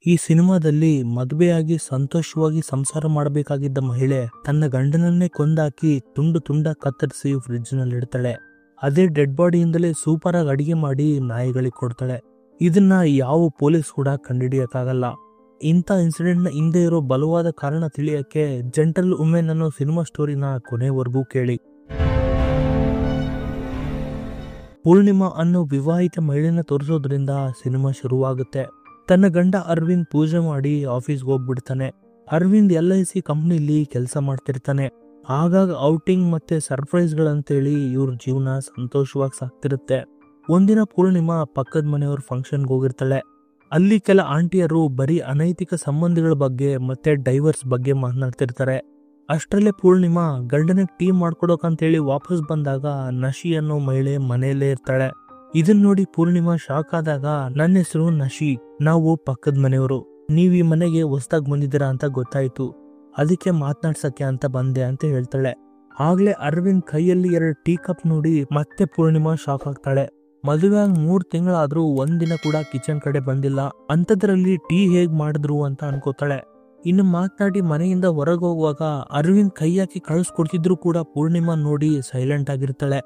ಈ ಸಿನಿಮಾದಲ್ಲಿ ಮದುವೆಯಾಗಿ ಸಂತೋಷವಾಗಿ ಸಂಸಾರ ಮಾಡಬೇಕಾಗಿದ್ದ ಮಹಿಳೆ ತನ್ನ ಗಂಡನನ್ನೇ ಕೊಂದಾಕಿ ತುಂಡು ತುಂಡ ಕತ್ತರಿಸಿ ಫ್ರಿಡ್ಜ್ ನಲ್ಲಿ ಇಡ್ತಾಳೆ. ಅದೇ ಡೆಡ್ ಬಾಡಿಯಿಂದಲೇ ಸೂಪರ್ ಆಗಿ ಅಡಿಗೆ ಮಾಡಿ ನಾಯಿಗಳಿಗೆ ಕೊಡ್ತಾಳೆ. ಇದನ್ನ ಯಾವ ಪೊಲೀಸ್ ಕೂಡ ಕಂಡುಹಿಡಿಯಕ್ಕಾಗಲ್ಲ. ಇಂಥ ಇನ್ಸಿಡೆಂಟ್ ನ ಹಿಂದೆ ಇರೋ ಬಲವಾದ ಕಾರಣ ತಿಳಿಯಕ್ಕೆ ಜೆಂಟಲ್ ವುಮೆನ್ ಅನ್ನೋ ಸಿನಿಮಾ ಸ್ಟೋರಿನ ಕೊನೆವರೆಗೂ ಕೇಳಿ. ಪೂರ್ಣಿಮಾ ಅನ್ನೋ ವಿವಾಹಿತ ಮಹಿಳೆನ ತೋರಿಸೋದ್ರಿಂದ ಸಿನಿಮಾ ಶುರುವಾಗುತ್ತೆ. ತನ್ನ ಗಂಡ ಅರವಿಂದ್ ಪೂಜೆ ಮಾಡಿ ಆಫೀಸ್ಗೆ ಹೋಗ್ಬಿಡ್ತಾನೆ. ಅರವಿಂದ್ LIC ಕಂಪ್ನಿಲಿ ಕೆಲಸ ಮಾಡ್ತಿರ್ತಾನೆ. ಆಗಾಗ ಔಟಿಂಗ್ ಮತ್ತೆ ಸರ್ಪ್ರೈಸ್ ಗಳಂತೇಳಿ ಇವ್ರ ಜೀವನ ಸಂತೋಷವಾಗಿ ಸಾಕ್ತಿರುತ್ತೆ. ಒಂದಿನ ಪೂರ್ಣಿಮಾ ಪಕ್ಕದ ಮನೆಯವ್ರ ಫಂಕ್ಷನ್ಗೆ ಹೋಗಿರ್ತಾಳೆ. ಅಲ್ಲಿ ಕೆಲ ಆಂಟಿಯರು ಬರೀ ಅನೈತಿಕ ಸಂಬಂಧಗಳ ಬಗ್ಗೆ ಮತ್ತೆ ಡೈವರ್ಸ್ ಬಗ್ಗೆ ಮಾತನಾಡ್ತಿರ್ತಾರೆ. ಅಷ್ಟರಲ್ಲೇ ಪೂರ್ಣಿಮಾ ಗಂಡನಿಗೆ ಟೀ ಮಾಡ್ಕೊಡೋಕಂತೇಳಿ ವಾಪಸ್ ಬಂದಾಗ ನಶಿ ಅನ್ನೋ ಮಹಿಳೆ ಮನೆಯಲ್ಲೇ ಇರ್ತಾಳೆ. ಇದನ್ನ ನೋಡಿ ಪೂರ್ಣಿಮಾ ಶಾಕ್ ಆದಾಗ, ನನ್ನ ಹೆಸರು ನಶಿ, ನಾವು ಪಕ್ಕದ ಮನೆಯವರು, ನೀವ್ ಈ ಮನೆಗೆ ಹೊಸದಾಗಿ ಬಂದಿದ್ದೀರಾ ಅಂತ ಗೊತ್ತಾಯ್ತು, ಅದಕ್ಕೆ ಮಾತನಾಡ್ಸಕ್ಕೆ ಅಂತ ಬಂದೆ ಅಂತ ಹೇಳ್ತಾಳೆ. ಆಗ್ಲೇ ಅರವಿಂದ್ ಕೈಯಲ್ಲಿ 2 ಟೀ ಕಪ್ ನೋಡಿ ಮತ್ತೆ ಪೂರ್ಣಿಮಾ ಶಾಕ್ ಆಗ್ತಾಳೆ. ಮದುವೆ ಆಗಿ 3 ತಿಂಗಳಾದ್ರೂ ಒಂದಿನ ಕೂಡ ಕಿಚನ್ ಕಡೆ ಬಂದಿಲ್ಲ, ಅಂತದ್ರಲ್ಲಿ ಟೀ ಹೇಗ್ ಮಾಡಿದ್ರು ಅಂತ ಅನ್ಕೋತಾಳೆ. ಇನ್ನು ಮಾತನಾಡಿ ಮನೆಯಿಂದ ಹೊರಗೆ ಹೋಗುವಾಗ ಅರವಿಂದ್ ಕೈ ಹಾಕಿ ಕಳಿಸ್ಕೊಡ್ತಿದ್ರು ಕೂಡ ಪೂರ್ಣಿಮಾ ನೋಡಿ ಸೈಲೆಂಟ್ ಆಗಿರ್ತಾಳೆ.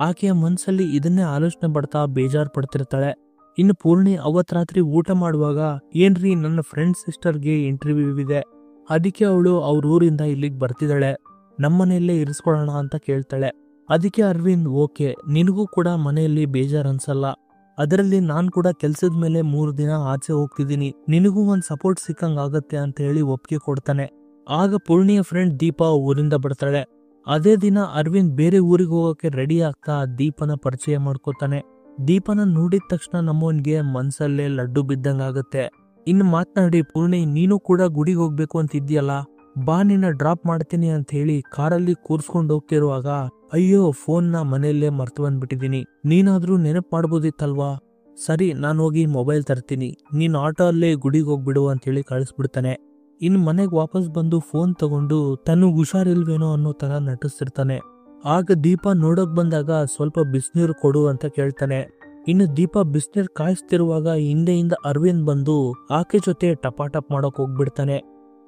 ಆಕೆಯ ಮನ್ಸಲ್ಲಿ ಇದನ್ನೇ ಆಲೋಚನೆ ಪಡ್ತಾ ಬೇಜಾರ್ ಪಡ್ತಿರ್ತಾಳೆ. ಇನ್ನು ಪೂರ್ಣಿ ಅವತ್ ರಾತ್ರಿ ಊಟ ಮಾಡುವಾಗ, ಏನ್ರಿ ನನ್ನ ಫ್ರೆಂಡ್ ಸಿಸ್ಟರ್ಗೆ ಇಂಟರ್ವ್ಯೂ ಇದೆ, ಅದಕ್ಕೆ ಅವಳು ಅವ್ರ ಊರಿಂದ ಇಲ್ಲಿಗೆ ಬರ್ತಿದ್ದಾಳೆ, ನಮ್ಮನೆಯಲ್ಲೇ ಇರಿಸ್ಕೊಳ್ಳೋಣ ಅಂತ ಕೇಳ್ತಾಳೆ. ಅದಕ್ಕೆ ಅರವಿಂದ್, ಓಕೆ, ನಿನಗೂ ಕೂಡ ಮನೆಯಲ್ಲಿ ಬೇಜಾರ್ ಅನ್ಸಲ್ಲ, ಅದರಲ್ಲಿ ನಾನ್ ಕೂಡ ಕೆಲ್ಸದ ಮೇಲೆ 3 ದಿನ ಆಚೆ ಹೋಗ್ತಿದ್ದೀನಿ, ನಿನಗೂ ಒಂದ್ ಸಪೋರ್ಟ್ ಸಿಕ್ಕಂಗ್ ಆಗತ್ತೆ ಅಂತ ಹೇಳಿ ಒಪ್ಪಿಗೆ ಕೊಡ್ತಾನೆ. ಆಗ ಪೂರ್ಣಿಯ ಫ್ರೆಂಡ್ ದೀಪಾ ಊರಿಂದ ಬರ್ತಾಳೆ. ಅದೇ ದಿನ ಅರವಿಂದ್ ಬೇರೆ ಊರಿಗೆ ಹೋಗೋಕೆ ರೆಡಿ ಆಗ್ತಾ ದೀಪನ ಪರಿಚಯ ಮಾಡ್ಕೋತಾನೆ. ದೀಪನ ನೋಡಿದ ತಕ್ಷಣ ನಮ್ಮವನ್ಗೆ ಮನ್ಸಲ್ಲೇ ಲಡ್ಡು ಬಿದ್ದಂಗಾಗತ್ತೆ. ಇನ್ನು ಮಾತನಾಡಿ, ಪೂರ್ಣಿ, ನೀನು ಕೂಡ ಗುಡಿಗೆ ಹೋಗ್ಬೇಕು ಅಂತಿದ್ಯಲ್ಲ, ಬಾ ನಿನ್ನ ಡ್ರಾಪ್ ಮಾಡ್ತೀನಿ ಅಂತ ಹೇಳಿ ಕಾರಲ್ಲಿ ಕೂರ್ಸ್ಕೊಂಡು ಹೋಗ್ತಿರುವಾಗ, ಅಯ್ಯೋ ಫೋನ್ನ ಮನೆಯಲ್ಲೇ ಮರ್ತು ಬಂದ್ಬಿಟ್ಟಿದೀನಿ, ನೀನಾದ್ರೂ ನೆನಪು ಮಾಡ್ಬೋದಿತ್ತಲ್ವಾ, ಸರಿ ನಾನು ಹೋಗಿ ಮೊಬೈಲ್ ತರ್ತೀನಿ, ನೀನ್ ಆಟೋ ಅಲ್ಲೇ ಗುಡಿಗೆ ಹೋಗ್ಬಿಡು ಅಂತ ಹೇಳಿ ಕಳಿಸ್ಬಿಡ್ತಾನೆ. ಇನ್ನು ಮನೆಗೆ ವಾಪಸ್ ಬಂದು ಫೋನ್ ತಗೊಂಡು ತನಗೆ ಹುಷಾರಿಲ್ವೇನೋ ಅನ್ನೋ ತರ ನಟಿಸ್ತಿರ್ತಾನೆ. ಆಗ ದೀಪ ನೋಡಕ್ ಬಂದಾಗ ಸ್ವಲ್ಪ ಬಿಸಿನೀರು ಕೊಡು ಅಂತ ಕೇಳ್ತಾನೆ. ಇನ್ನು ದೀಪ ಬಿಸಿನೀರು ಕಾಯಿಸ್ತಿರುವಾಗ ಹಿಂದೆಯಿಂದ ಅರವಿಂದ್ ಬಂದು ಆಕೆ ಜೊತೆ ಟಪಾಟಪ್ ಮಾಡಕ್ ಹೋಗ್ಬಿಡ್ತಾನೆ.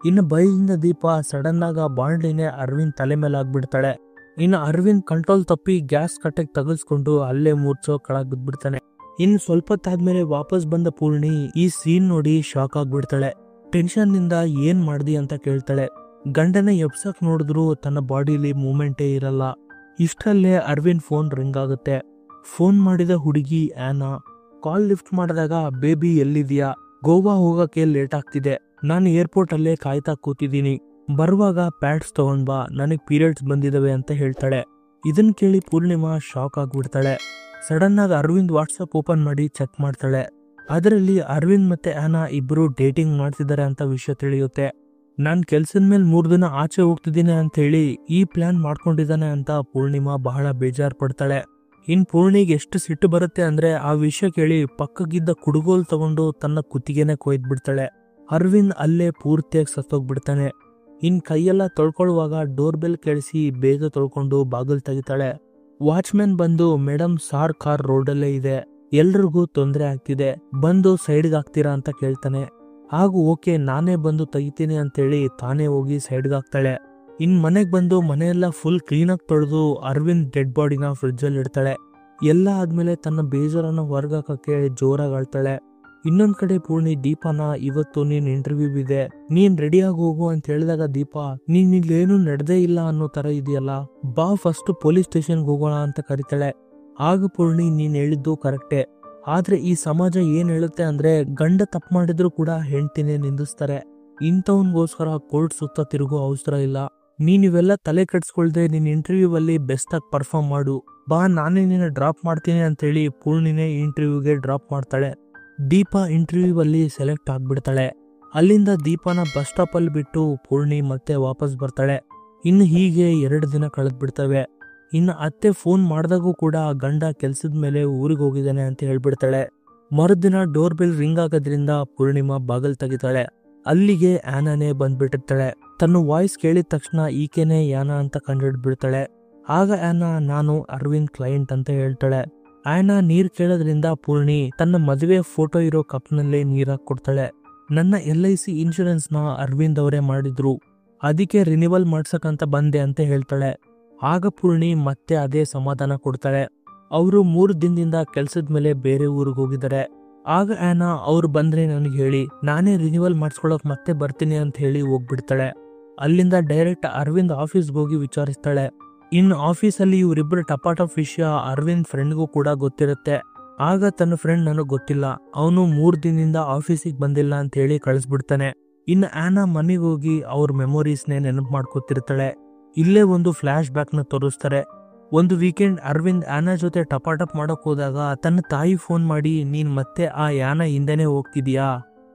ಇನ್ನು ಬೈದಿಂದ ದೀಪ ಸಡನ್ ಆಗ ಬಾಂಡ್ಲಿನೇ ಅರವಿಂದ್ ತಲೆ ಮೇಲೆ ಆಗ್ಬಿಡ್ತಾಳೆ. ಇನ್ನು ಅರವಿಂದ್ ಕಂಟ್ರೋಲ್ ತಪ್ಪಿ ಗ್ಯಾಸ್ ಕಟ್ಟೆಗೆ ತಗಲ್ಸ್ಕೊಂಡು ಅಲ್ಲೇ ಮೂರ್ಛೋ ಕೆಳಗ್ ಬಿದ್ಬಿಡ್ತಾನೆ. ಇನ್ನು ಸ್ವಲ್ಪ ಹೊತ್ತಾದ್ಮೇಲೆ ವಾಪಸ್ ಬಂದ ಪೂರ್ಣಿ ಈ ಸೀನ್ ನೋಡಿ ಶಾಕ್ ಆಗ್ಬಿಡ್ತಾಳೆ. ಟೆನ್ಷನ್ ನಿಂದ ಏನ್ ಮಾಡ್ದಿ ಅಂತ ಕೇಳ್ತಾಳೆ. ಗಂಡನ ಎಬ್ಸಕ್ ನೋಡಿದ್ರು ತನ್ನ ಬಾಡಿಲಿ ಮೂವ್ಮೆಂಟೇ ಇರಲ್ಲ. ಇಷ್ಟಲ್ಲೇ ಅರವಿಂದ್ ಫೋನ್ ರಿಂಗ್ ಆಗುತ್ತೆ. ಫೋನ್ ಮಾಡಿದ ಹುಡುಗಿ ಆನಾ. ಕಾಲ್ ಲಿಫ್ಟ್ ಮಾಡಿದಾಗ, ಬೇಬಿ ಎಲ್ಲಿದ್ಯಾ, ಗೋವಾ ಹೋಗಕ್ಕೆ ಲೇಟ್ ಆಗ್ತಿದೆ, ನಾನು ಏರ್ಪೋರ್ಟ್ ಅಲ್ಲೇ ಕಾಯ್ತಾ ಕೂತಿದ್ದೀನಿ, ಬರುವಾಗ ಪ್ಯಾಡ್ಸ್ ತಗೊಂಡ್ ಬಾ, ನನಗ್ ಪೀರಿಯಡ್ಸ್ ಬಂದಿದವೆ ಅಂತ ಹೇಳ್ತಾಳೆ. ಇದನ್ ಕೇಳಿ ಪೂರ್ಣಿಮಾ ಶಾಕ್ ಆಗ್ಬಿಡ್ತಾಳೆ. ಸಡನ್ ಆಗಿ ಅರವಿಂದ್ ವಾಟ್ಸಪ್ ಓಪನ್ ಮಾಡಿ ಚೆಕ್ ಮಾಡ್ತಾಳೆ. ಅದರಲ್ಲಿ ಅರವಿಂದ್ ಮತ್ತೆ ಆನಾ ಇಬ್ರು ಡೇಟಿಂಗ್ ಮಾಡ್ತಿದ್ದಾರೆ ಅಂತ ವಿಷಯ ತಿಳಿಯುತ್ತೆ. ನಾನ್ ಕೆಲ್ಸದ ಮೇಲೆ 3 ದಿನ ಆಚೆ ಹೋಗ್ತಿದ್ದೀನಿ ಅಂತ ಹೇಳಿ ಈ ಪ್ಲಾನ್ ಮಾಡ್ಕೊಂಡಿದ್ದಾನೆ ಅಂತ ಪೂರ್ಣಿಮಾ ಬಹಳ ಬೇಜಾರ್ ಪಡ್ತಾಳೆ. ಇನ್ ಪೂರ್ಣಿಗೆ ಎಷ್ಟು ಸಿಟ್ಟು ಬರುತ್ತೆ ಅಂದ್ರೆ ಆ ವಿಷಯ ಕೇಳಿ ಪಕ್ಕಗಿದ್ದ ಕುಡುಗೋಲ್ ತಗೊಂಡು ತನ್ನ ಕುತ್ತಿಗೆನೆ ಕೊಯ್ದ್ ಬಿಡ್ತಾಳೆ. ಅರವಿಂದ್ ಅಲ್ಲೇ ಪೂರ್ತಿಯಾಗಿ ಸತ್ತೋಗ್ಬಿಡ್ತಾನೆ. ಇನ್ ಕೈಯೆಲ್ಲ ತೊಳ್ಕೊಳ್ಳುವಾಗ ಡೋರ್ ಬೆಲ್ ಕೇಳಿಸಿ ಬೇಗ ತೊಳ್ಕೊಂಡು ಬಾಗಿಲು ತೆಗಿತಾಳೆ. ವಾಚ್ಮ್ಯಾನ್ ಬಂದು, ಮೇಡಮ್ ಸಾರ್ ಕಾರ್ ರೋಡಲ್ಲೇ ಇದೆ, ಎಲ್ರಿಗೂ ತೊಂದರೆ ಆಗ್ತಿದೆ, ಬಂದು ಸೈಡ್ಗೆ ಹಾಕ್ತೀರಾ ಅಂತ ಕೇಳ್ತಾನೆ. ಹಾಗೂ ಓಕೆ ನಾನೇ ಬಂದು ತೆಗಿತೀನಿ ಅಂತೇಳಿ ತಾನೇ ಹೋಗಿ ಸೈಡ್ಗೆ ಹಾಕ್ತಾಳೆ. ಇನ್ ಮನೆಗ್ ಬಂದು ಮನೆಯೆಲ್ಲ ಫುಲ್ ಕ್ಲೀನಾಗಿ ತೊಳೆದು ಅರವಿಂದ್ ಡೆಡ್ ಬಾಡಿನ ಫ್ರಿಡ್ಜ್ ಅಲ್ಲಿ ಇಡ್ತಾಳೆ. ಎಲ್ಲ ಆದ್ಮೇಲೆ ತನ್ನ ಬೇಜಾರನ್ನ ಹೊರಗಾಕಕ್ಕೆ ಜೋರಾಗಿ ಅಳ್ತಾಳೆ. ಇನ್ನೊಂದ್ ಕಡೆ ಪೂರ್ಣಿ ದೀಪಾನ, ಇವತ್ತು ನೀನ್ ಇಂಟರ್ವ್ಯೂ ಇದೆ, ನೀನ್ ರೆಡಿಯಾಗಿ ಹೋಗು ಅಂತ ಹೇಳಿದಾಗ ದೀಪ, ನೀನ್ ಇಲ್ಲೇನು ನಡೆದೇ ಇಲ್ಲ ಅನ್ನೋ ತರ ಇದೆಯಲ್ಲ, ಬಾ ಫಸ್ಟ್ ಪೊಲೀಸ್ ಸ್ಟೇಷನ್ಗೆ ಹೋಗೋಣ ಅಂತ ಕರಿತಾಳೆ. ಆಗ ಪೂರ್ಣಿ, ನೀನ್ ಹೇಳಿದ್ದು ಕರೆಕ್ಟೇ, ಆದ್ರೆ ಈ ಸಮಾಜ ಏನ್ ಹೇಳುತ್ತೆ ಅಂದ್ರೆ ಗಂಡ ತಪ್ಪು ಮಾಡಿದ್ರು ಕೂಡ ಹೆಂಡ್ತಿನೇ ನಿಂದಿಸ್ತಾರೆ, ಇಂಥವನ್ಗೋಸ್ಕರ ಕೋರ್ಟ್ ಸುತ್ತ ತಿರುಗೋ ಅವಸರ ಇಲ್ಲ, ನೀನ್ ಇವೆಲ್ಲ ತಲೆ ಕೆಡ್ಸ್ಕೊಳ್ದೆ ನಿನ್ ಇಂಟರ್ವ್ಯೂ ಅಲ್ಲಿ ಬೆಸ್ಟ್ ಆಗಿ ಪರ್ಫಾರ್ಮ್ ಮಾಡು, ಬಾ ನಾನೇ ನಿನ್ನ ಡ್ರಾಪ್ ಮಾಡ್ತೀನಿ ಅಂತ ಹೇಳಿ ಪೂರ್ಣಿನೇ ಇಂಟರ್ವ್ಯೂಗೆ ಡ್ರಾಪ್ ಮಾಡ್ತಾಳೆ. ದೀಪ ಇಂಟರ್ವ್ಯೂ ಅಲ್ಲಿ ಸೆಲೆಕ್ಟ್ ಆಗ್ಬಿಡ್ತಾಳೆ. ಅಲ್ಲಿಂದ ದೀಪನ ಬಸ್ ಸ್ಟಾಪ್ ಅಲ್ಲಿ ಬಿಟ್ಟು ಪೂರ್ಣಿ ಮತ್ತೆ ವಾಪಸ್ ಬರ್ತಾಳೆ. ಇನ್ನು ಹೀಗೆ 2 ದಿನ ಕಳೆದ್ ಬಿಡ್ತವೆ. ಇನ್ನು ಅತ್ತೆ ಫೋನ್ ಮಾಡಿದಾಗೂ ಕೂಡ ಗಂಡ ಕೆಲ್ಸದ ಮೇಲೆ ಊರಿಗೆ ಹೋಗಿದ್ದಾನೆ ಅಂತ ಹೇಳ್ಬಿಡ್ತಾಳೆ. ಮರುದಿನ ಡೋರ್ ಬೆಲ್ ರಿಂಗ್ ಆಗೋದ್ರಿಂದ ಪೂರ್ಣಿಮಾ ಬಾಗಲ್ ತೆಗಿತಾಳೆ. ಅಲ್ಲಿಗೆ ಆನಾನೇ ಬಂದ್ಬಿಟ್ಟಿರ್ತಾಳೆ. ತನ್ನ ವಾಯ್ಸ್ ಕೇಳಿದ ತಕ್ಷಣ ಈಕೆನೇ ಯಾನಾ ಅಂತ ಕಂಡುಹಿಡ್ಬಿಡ್ತಾಳೆ. ಆಗ ಆನಾ, ನಾನು ಅರವಿಂದ್ ಕ್ಲೈಂಟ್ ಅಂತ ಹೇಳ್ತಾಳೆ. ಆನಾ ನೀರ್ ಕೇಳೋದ್ರಿಂದ ಪೂರ್ಣಿ ತನ್ನ ಮದುವೆ ಫೋಟೋ ಇರೋ ಕಪ್ನಲ್ಲೇ ನೀರ್ ಹಾಕೊಡ್ತಾಳೆ. ನನ್ನ LIC ಇನ್ಶೂರೆನ್ಸ್ನ ಅರವಿಂದ್ ಅವರೇ ಮಾಡಿದ್ರು, ಅದಕ್ಕೆ ರಿನಿವಲ್ ಮಾಡ್ಸಕ್ಕಂತ ಬಂದೆ ಅಂತ ಹೇಳ್ತಾಳೆ. ಆಗ ಪೂರ್ಣಿ ಮತ್ತೆ ಅದೇ ಸಮಾಧಾನ ಕೊಡ್ತಾಳೆ. ಅವರು 3 ದಿನದಿಂದ ಕೆಲ್ಸದ ಮೇಲೆ ಬೇರೆ ಊರಿಗೆ ಹೋಗಿದ್ದಾರೆ. ಆಗ ಆನಾ ಅವ್ರು ಬಂದ್ರೆ ನನಗೆ ಹೇಳಿ, ನಾನೇ ರಿನಿವಲ್ ಮಾಡಿಸ್ಕೊಳಕ್ ಮತ್ತೆ ಬರ್ತೀನಿ ಅಂತ ಹೇಳಿ ಹೋಗ್ಬಿಡ್ತಾಳೆ. ಅಲ್ಲಿಂದ ಡೈರೆಕ್ಟ್ ಅರವಿಂದ್ ಆಫೀಸ್ಗೆ ಹೋಗಿ ವಿಚಾರಿಸ್ತಾಳೆ. ಇನ್ನು ಆಫೀಸಲ್ಲಿ ಇವರಿಬ್ಬರು ಟಪಾಟಪ್ ವಿಷಯ ಅರವಿಂದ್ ಫ್ರೆಂಡ್ಗೂ ಕೂಡ ಗೊತ್ತಿರುತ್ತೆ. ಆಗ ತನ್ನ ಫ್ರೆಂಡ್ ನನಗೆ ಗೊತ್ತಿಲ್ಲ, ಅವನು 3 ದಿನದಿಂದ ಆಫೀಸಿಗೆ ಬಂದಿಲ್ಲ ಅಂತ ಹೇಳಿ ಕಳಿಸ್ಬಿಡ್ತಾನೆ. ಇನ್ನು ಆನಾ ಮನೆಗೆ ಹೋಗಿ ಅವ್ರ ಮೆಮೊರೀಸ್ನೇ ನೆನಪು ಮಾಡ್ಕೊತಿರ್ತಾಳೆ. ಇಲ್ಲೇ ಒಂದು ಫ್ಲಾಶ್ ಬ್ಯಾಕ್ನ ತೋರಿಸ್ತಾರೆ. ಒಂದು ವೀಕೆಂಡ್ ಅರವಿಂದ್ ಆನಾ ಜೊತೆ ಟಪಾಟಪ್ ಮಾಡಕ್ ಹೋದಾಗ ತನ್ನ ತಾಯಿ ಫೋನ್ ಮಾಡಿ, ನೀನ್ ಮತ್ತೆ ಆ ಯಾನ ಹಿಂದೆನೆ ಹೋಗ್ತಿದ್ಯಾ,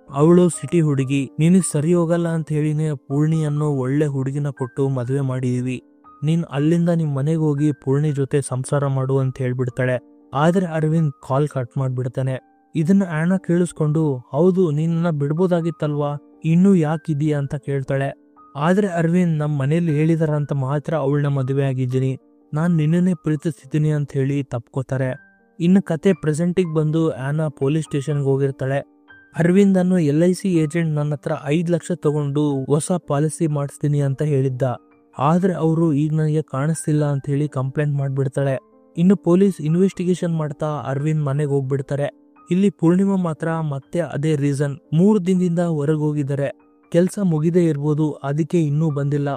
ಅವಳು ಸಿಟಿ ಹುಡುಗಿ, ನಿನಗೆ ಸರಿ ಹೋಗಲ್ಲ ಅಂತ ಹೇಳಿನೇ ಪೂರ್ಣಿ ಅನ್ನೋ ಒಳ್ಳೆ ಹುಡುಗಿನ ಕೊಟ್ಟು ಮದುವೆ ಮಾಡಿದೀವಿ, ನೀನ್ ಅಲ್ಲಿಂದ ನಿಮ್ ಮನೆಗೆ ಹೋಗಿ ಪೂರ್ಣಿ ಜೊತೆ ಸಂಸಾರ ಮಾಡು ಅಂತ ಹೇಳ್ಬಿಡ್ತಾಳೆ. ಆದ್ರೆ ಅರವಿಂದ್ ಕಾಲ್ ಕಟ್ ಮಾಡ್ಬಿಡ್ತಾನೆ. ಇದನ್ನ ಆನಾ ಕೇಳಿಸ್ಕೊಂಡು, ಹೌದು ನಿನ್ನ ಬಿಡ್ಬೋದಾಗಿತ್ತಲ್ವಾ, ಇನ್ನೂ ಯಾಕಿದೀಯಾ ಅಂತ ಕೇಳ್ತಾಳೆ. ಆದ್ರೆ ಅರವಿಂದ್ ನಮ್ಮ ಮನೇಲಿ ಹೇಳಿದಾರ ಅಂತ ಮಾತ್ರ ಅವಳನ್ನ ಮದುವೆ ಆಗಿದ್ದೀನಿ, ನಾನ್ ನಿನ್ನನ್ನೇ ಪ್ರೀತಿಸ್ತಿದ್ದೀನಿ ಅಂತ ಹೇಳಿ ತಪ್ಕೋತಾರೆ. ಇನ್ನು ಕತೆ ಪ್ರೆಸೆಂಟಿಗೆ ಬಂದು ಆನಾ ಪೊಲೀಸ್ ಸ್ಟೇಷನ್ಗೆ ಹೋಗಿರ್ತಾಳೆ. ಅರವಿಂದ್ ಅನ್ನೋ LIC ಏಜೆಂಟ್ ನನ್ನ ಹತ್ರ 5 ಲಕ್ಷ ತಗೊಂಡು ಹೊಸ ಪಾಲಿಸಿ ಮಾಡಿಸ್ತೀನಿ ಅಂತ ಹೇಳಿದ್ದ, ಆದ್ರೆ ಅವರು ಈಗ ನನಗೆ ಕಾಣಿಸ್ತಿಲ್ಲ ಅಂತ ಹೇಳಿ ಕಂಪ್ಲೇಂಟ್ ಮಾಡ್ಬಿಡ್ತಾಳೆ. ಇನ್ನು ಪೊಲೀಸ್ ಇನ್ವೆಸ್ಟಿಗೇಷನ್ ಮಾಡ್ತಾ ಅರವಿಂದ್ ಮನೆಗೆ ಹೋಗ್ಬಿಡ್ತಾರೆ. ಇಲ್ಲಿ ಪೂರ್ಣಿಮಾ ಮಾತ್ರ ಮತ್ತೆ ಅದೇ ರೀಸನ್, 3 ದಿನದಿಂದ ಹೊರಗೆ ಹೋಗಿದ್ದಾರೆ, ಕೆಲ್ಸ ಮುಗಿದೇ ಇರ್ಬೋದು, ಅದಕ್ಕೆ ಇನ್ನೂ ಬಂದಿಲ್ಲ.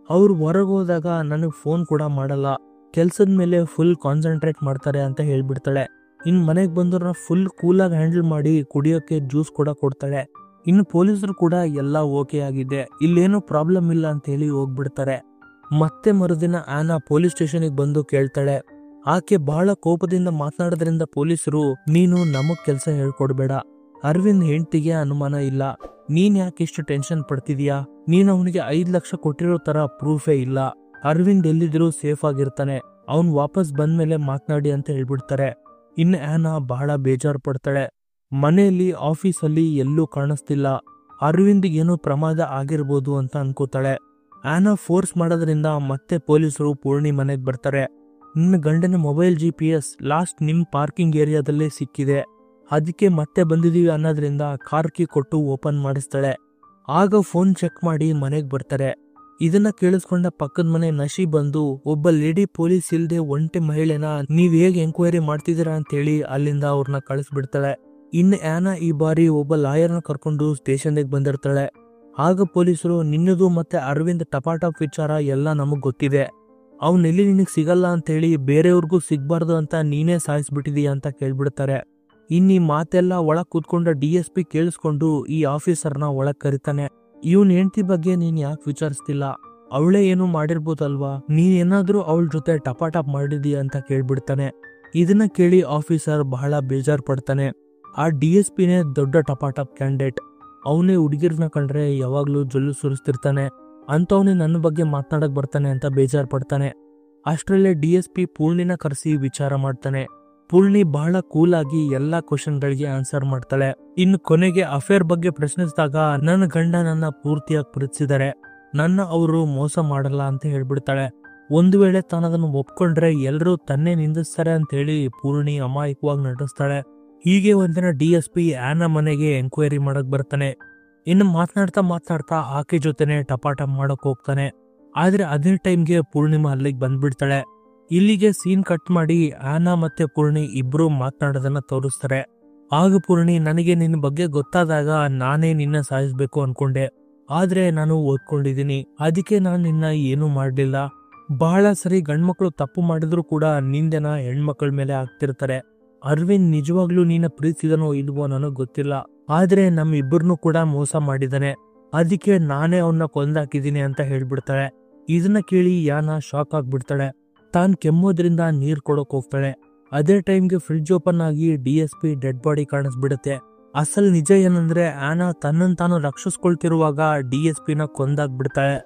ಅವ್ರು ಹೊರಗೆ ಹೋದಾಗ ನನಗೆ ಫೋನ್ ಕೂಡ ಮಾಡಲ್ಲ, ಕೆಲ್ಸದ ಮೇಲೆ ಫುಲ್ ಕಾನ್ಸಂಟ್ರೇಟ್ ಮಾಡ್ತಾರೆ ಅಂತ ಹೇಳ್ಬಿಡ್ತಾಳೆ. ಇನ್ನು ಮನೆಗೆ ಬಂದವ್ರನ್ನ ಫುಲ್ ಕೂಲಾಗಿ ಹ್ಯಾಂಡಲ್ ಮಾಡಿ ಕುಡಿಯೋಕೆ ಜ್ಯೂಸ್ ಕೂಡ ಕೊಡ್ತಾಳೆ. ಇನ್ನು ಪೊಲೀಸರು ಕೂಡ ಎಲ್ಲ ಓಕೆ ಆಗಿದೆ, ಇಲ್ಲೇನೂ ಪ್ರಾಬ್ಲಮ್ ಇಲ್ಲ ಅಂತ ಹೇಳಿ ಹೋಗ್ಬಿಡ್ತಾರೆ. ಮತ್ತೆ ಮರುದಿನ ಆನಾ ಪೊಲೀಸ್ ಸ್ಟೇಷನ್ಗೆ ಬಂದು ಕೇಳ್ತಾಳೆ. ಆಕೆ ಬಹಳ ಕೋಪದಿಂದ ಮಾತನಾಡೋದ್ರಿಂದ ಪೊಲೀಸರು, ನೀನು ನಮಗ್ ಕೆಲಸ ಹೇಳ್ಕೊಡ್ಬೇಡ, ಅರವಿಂದ್ ಹೆಂಡತಿಗೆ ಅನುಮಾನ ಇಲ್ಲ, ನೀನ್ ಯಾಕೆ ಇಷ್ಟು ಟೆನ್ಷನ್ ಪಡ್ತಿದ್ಯಾ, ನೀನು ಅವನಿಗೆ 5 ಲಕ್ಷ ಕೊಟ್ಟಿರೋ ತರ ಪ್ರೂಫೇ ಇಲ್ಲ, ಅರವಿಂದ್ ಎಲ್ಲಿದ್ರು ಸೇಫ್ ಆಗಿರ್ತಾನೆ, ಅವ್ನ್ ವಾಪಸ್ ಬಂದ್ಮೇಲೆ ಮಾತನಾಡಿ ಅಂತ ಹೇಳ್ಬಿಡ್ತಾರೆ. ಇನ್ನು ಆನಾ ಬಹಳ ಬೇಜಾರು ಪಡ್ತಾಳೆ. ಮನೆಯಲ್ಲಿ ಆಫೀಸಲ್ಲಿ ಎಲ್ಲೂ ಕಾಣಿಸ್ತಿಲ್ಲ, ಅರವಿಂದ್ಗೆ ಏನೋ ಪ್ರಮಾದ ಆಗಿರ್ಬೋದು ಅಂತ ಅನ್ಕೋತಾಳೆ. ಆನಾ ಫೋರ್ಸ್ ಮಾಡೋದ್ರಿಂದ ಮತ್ತೆ ಪೊಲೀಸರು ಪೂರ್ಣಿ ಮನೆಗೆ ಬರ್ತಾರೆ. ನಿನ್ನ ಗಂಡನ ಮೊಬೈಲ್ GPS ಲಾಸ್ಟ್ ನಿಮ್ ಪಾರ್ಕಿಂಗ್ ಏರಿಯಾದಲ್ಲೇ ಸಿಕ್ಕಿದೆ, ಅದಕ್ಕೆ ಮತ್ತೆ ಬಂದಿದೀವಿ ಅನ್ನೋದ್ರಿಂದ ಕಾರ್ ಕೀ ಕೊಟ್ಟು ಓಪನ್ ಮಾಡಿಸ್ತಾಳೆ. ಆಗ ಫೋನ್ ಚೆಕ್ ಮಾಡಿ ಮನೆಗೆ ಬರ್ತಾರೆ. ಇದನ್ನ ಕೇಳಿಸ್ಕೊಂಡ ಪಕ್ಕದ ಮನೆ ನಶಿ ಬಂದು, ಒಬ್ಬ ಲೇಡಿ ಪೊಲೀಸ್ ಇಲ್ದೆ ಒಂಟಿ ಮಹಿಳೆನ ನೀವ್ ಹೇಗೆ ಎಂಕ್ವೈರಿ ಮಾಡ್ತಿದ್ದೀರಾ ಅಂತೇಳಿ ಅಲ್ಲಿಂದ ಅವ್ರನ್ನ ಕಳಿಸ್ಬಿಡ್ತಾಳೆ. ಇನ್ನು ಆನಾ ಈ ಬಾರಿ ಒಬ್ಬ ಲಾಯರ್ನ ಕರ್ಕೊಂಡು ಸ್ಟೇಷನ್ಗೆ ಬಂದಿರ್ತಾಳೆ. ಆಗ ಪೊಲೀಸರು, ನಿನ್ನದು ಮತ್ತೆ ಅರವಿಂದ್ ಟಪಾಟಪ್ ವಿಚಾರ ಎಲ್ಲ ನಮಗ್ ಗೊತ್ತಿದೆ, ಅವನೆಲ್ಲಿ ನಿನಗೆ ಸಿಗಲ್ಲ ಅಂತೇಳಿ ಬೇರೆಯವ್ರಿಗೂ ಸಿಗ್ಬಾರ್ದು ಅಂತ ನೀನೇ ಸಾಯಿಸ್ಬಿಟ್ಟಿದೀಯ ಅಂತ ಕೇಳ್ಬಿಡ್ತಾರೆ. ಇನ್ನೀ ಮಾತೆಲ್ಲ ಒಳಗ್ ಕೂತ್ಕೊಂಡ DSP ಕೇಳಿಸ್ಕೊಂಡು ಈ ಆಫೀಸರ್ನ ಒಳಗ್ ಕರಿತಾನೆ. ಇವನ್ ಹೆಂಡತಿ ಬಗ್ಗೆ ನೀನ್ ಯಾಕೆ ವಿಚಾರಿಸ್ತಿಲ್ಲ, ಅವಳೇ ಏನು ಮಾಡಿರ್ಬೋದಲ್ವಾ, ನೀನೇನಾದ್ರೂ ಅವಳ ಜೊತೆ ಟಪಾಟಪ್ ಮಾಡಿದೀಯ ಅಂತ ಕೇಳ್ಬಿಡ್ತಾನೆ. ಇದನ್ನ ಕೇಳಿ ಆಫೀಸರ್ ಬಹಳ ಬೇಜಾರ್ ಪಡ್ತಾನೆ. ಆ DSPನೇ ದೊಡ್ಡ ಟಪಾಟಪ್ ಕ್ಯಾಂಡಿಡೇಟ್, ಅವನೇ ಹುಡುಗಿರ್ನ ಕಂಡ್ರೆ ಯಾವಾಗ್ಲೂ ಜೊಲ್ಲು ಸುರಿಸ್ತಿರ್ತಾನೆ, ಅಂತವನೇ ನನ್ನ ಬಗ್ಗೆ ಮಾತನಾಡಕ್ ಬರ್ತಾನೆ ಅಂತ ಬೇಜಾರ್ ಪಡ್ತಾನೆ. ಅಷ್ಟರಲ್ಲೇ DSP ಪೂರ್ಣಿನ ಕರೆಸಿ ವಿಚಾರ ಮಾಡ್ತಾನೆ. ಪೂರ್ಣಿ ಬಹಳ ಕೂಲ್ ಆಗಿ ಎಲ್ಲಾ ಕ್ವಶನ್ಗಳಿಗೆ ಆನ್ಸರ್ ಮಾಡ್ತಾಳೆ. ಇನ್ನು ಕೊನೆಗೆ ಅಫೇರ್ ಬಗ್ಗೆ ಪ್ರಶ್ನಿಸಿದಾಗ, ನನ್ನ ಗಂಡ ನನ್ನ ಪೂರ್ತಿಯಾಗಿ ಪ್ರೀತಿಸಿದ್ದಾರೆ, ನನ್ನ ಅವರು ಮೋಸ ಮಾಡಲ್ಲ ಅಂತ ಹೇಳ್ಬಿಡ್ತಾಳೆ. ಒಂದು ವೇಳೆ ತಾನದನ್ನು ಒಪ್ಕೊಂಡ್ರೆ ಎಲ್ಲರೂ ತನ್ನೇ ನಿಂದಿಸ್ತಾರೆ ಅಂತ ಹೇಳಿ ಪೂರ್ಣಿ ಅಮಾಯಕವಾಗಿ ನಟಿಸ್ತಾಳೆ. ಹೀಗೆ ಒಂದಿನ DSP ಆನಾ ಮನೆಗೆ ಎಂಕ್ವೈರಿ ಮಾಡಕ್ ಬರ್ತಾನೆ. ಇನ್ನು ಮಾತನಾಡ್ತಾ ಆಕೆ ಜೊತೆನೆ ಟಪಾಟಪ್ ಮಾಡಕ್ ಹೋಗ್ತಾನೆ. ಆದ್ರೆ ಅದೇ ಟೈಮ್ಗೆ ಪೂರ್ಣಿಮಾ ಅಲ್ಲಿಗೆ ಬಂದ್ಬಿಡ್ತಾಳೆ. ಇಲ್ಲಿಗೆ ಸೀನ್ ಕಟ್ ಮಾಡಿ ಆನಾ ಮತ್ತೆ ಪೂರ್ಣಿ ಇಬ್ರು ಮಾತನಾಡೋದನ್ನ ತೋರಿಸ್ತಾರೆ. ಆಗ ಪೂರ್ಣಿ, ನನಗೆ ನಿನ್ನ ಬಗ್ಗೆ ಗೊತ್ತಾದಾಗ ನಾನೇ ನಿನ್ನ ಸಾಯಿಸ್ಬೇಕು ಅನ್ಕೊಂಡೆ, ಆದ್ರೆ ನಾನು ಓದ್ಕೊಂಡಿದ್ದೀನಿ, ಅದಕ್ಕೆ ನಾನು ನಿನ್ನ ಏನೂ ಮಾಡ್ಲಿಲ್ಲ. ಬಹಳ ಸರಿ ಗಂಡ್ಮಕ್ಳು ತಪ್ಪು ಮಾಡಿದ್ರು ಕೂಡ ನಿಂದೆನ ಹೆಣ್ಮಕ್ಳ ಮೇಲೆ ಆಗ್ತಿರ್ತಾರೆ. ಅರವಿಂದ್ ನಿಜವಾಗ್ಲೂ ನೀನ ಪ್ರೀತಿದನೋ ಇಲ್ವೋ ನನಗ್ ಗೊತ್ತಿಲ್ಲ, ಆದ್ರೆ ನಮ್ಮಿಬ್ಬರನ್ನು ಕೂಡ ಮೋಸ ಮಾಡಿದಾನೆ, ಅದಕ್ಕೆ ನಾನೇ ಅವನ್ನ ಕೊಂದಾಕಿದ್ದೀನಿ ಅಂತ ಹೇಳ್ಬಿಡ್ತಾಳೆ. ಇದನ್ನ ಕೇಳಿ ಯಾನ ಶಾಕ್ ಆಗ್ಬಿಡ್ತಾಳೆ. ತಾನ್ ಕೆಮ್ಮೋದ್ರಿಂದ ನೀರ್ ಕೊಡೋಕ್ ಹೋಗ್ತಾಳೆ. ಅದೇ ಟೈಮ್ಗೆ ಫ್ರಿಡ್ಜ್ ಓಪನ್ ಆಗಿ DSP ಡೆಡ್ ಬಾಡಿ ಕಾಣಿಸ್ಬಿಡುತ್ತೆ. ಅಸಲ್ ನಿಜ ಏನಂದ್ರೆ ಆನಾ ತನ್ನನ್ನು ತಾನು ರಕ್ಷಿಸ್ಕೊಳ್ತಿರುವಾಗ DSPನ ಕೊಂದಾಗ್ಬಿಡ್ತಾಳೆ.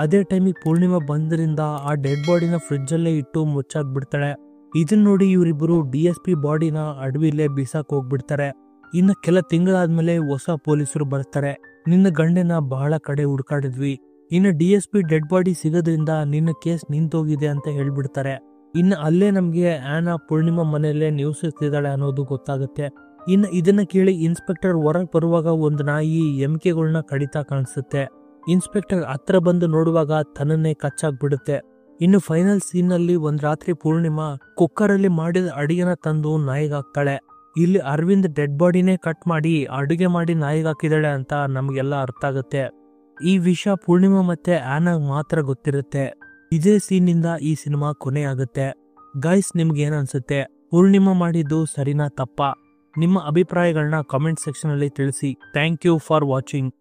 ಅದೇ ಟೈಮಿಗೆ ಪೂರ್ಣಿಮಾ ಬಂದ್ರಿಂದ ಆ ಡೆಡ್ ಬಾಡಿನ ಫ್ರಿಡ್ಜ್ ಅಲ್ಲೇ ಇಟ್ಟು ಮುಚ್ಚಾಕ್ಬಿಡ್ತಾಳೆ. ಇದನ್ನ ನೋಡಿ ಇವರಿಬ್ಬರು DSP ಬಾಡಿನ ಅಡವಿಲೇ ಬೀಸಾಕ್ ಹೋಗ್ಬಿಡ್ತಾರೆ. ಇನ್ನು ಕೆಲ ತಿಂಗಳಾದ್ಮೇಲೆ ಹೊಸ ಪೊಲೀಸರು ಬರ್ತಾರೆ. ನಿನ್ನ ಗಂಡನ ಬಹಳ ಕಡೆ ಹುಡ್ಕಾಡಿದ್ವಿ, ಇನ್ನು DSP ಡೆಡ್ ಬಾಡಿ ಸಿಗೋದ್ರಿಂದ ನಿನ್ನ ಕೇಸ್ ನಿಂತೋಗಿದೆ ಅಂತ ಹೇಳ್ಬಿಡ್ತಾರೆ. ಇನ್ನು ಅಲ್ಲೇ ನಮ್ಗೆ ಆನಾ ಪೂರ್ಣಿಮಾ ಮನೆಯಲ್ಲೇ ನಿವಸಿಸ್ತಿದ್ದಾಳೆ ಅನ್ನೋದು ಗೊತ್ತಾಗುತ್ತೆ. ಇನ್ನು ಇದನ್ನ ಕೇಳಿ ಇನ್ಸ್ಪೆಕ್ಟರ್ ಹೊರಗೆ ಬರುವಾಗ ಒಂದು ನಾಯಿ ಎಮ್ಕೆಗಳನ್ನ ಕಡಿತಾ ಕಾಣಿಸುತ್ತೆ. ಇನ್ಸ್ಪೆಕ್ಟರ್ ಹತ್ರ ಬಂದು ನೋಡುವಾಗ ತನ್ನನ್ನೇ ಕಚ್ಚಾಗ್ಬಿಡುತ್ತೆ. ಇನ್ನು ಫೈನಲ್ ಸೀನ್ ನಲ್ಲಿ ಒಂದ್ ರಾತ್ರಿ ಪೂರ್ಣಿಮಾ ಕುಕ್ಕರ್ ಅಲ್ಲಿ ಮಾಡಿದ ಅಡಿಗೆನ ತಂದು ನಾಯಿಗಾಕ್ತಾಳೆ. ಇಲ್ಲಿ ಅರವಿಂದ್ ಡೆಡ್ ಬಾಡಿನೇ ಕಟ್ ಮಾಡಿ ಅಡುಗೆ ಮಾಡಿ ನಾಯಿಗಾಕಿದಾಳೆ ಅಂತ ನಮ್ಗೆಲ್ಲ ಅರ್ಥ ಆಗುತ್ತೆ. ಈ ವಿಷಯ ಪೂರ್ಣಿಮಾ ಮತ್ತೆ ಆನಾಗ್ ಮಾತ್ರ ಗೊತ್ತಿರುತ್ತೆ. ಇದೇ ಸೀನ್ ಇಂದ ಈ ಸಿನಿಮಾ ಕೊನೆ ಆಗುತ್ತೆ. ಗೈಸ್, ನಿಮ್ಗೆ ಏನ್ ಅನ್ಸುತ್ತೆ? ಪೂರ್ಣಿಮಾ ಮಾಡಿದ್ದು ಸರಿನಾ ತಪ್ಪಾ? ನಿಮ್ಮ ಅಭಿಪ್ರಾಯಗಳನ್ನ ಕಾಮೆಂಟ್ ಸೆಕ್ಷನ್ ಅಲ್ಲಿ ತಿಳಿಸಿ. Thank you for watching.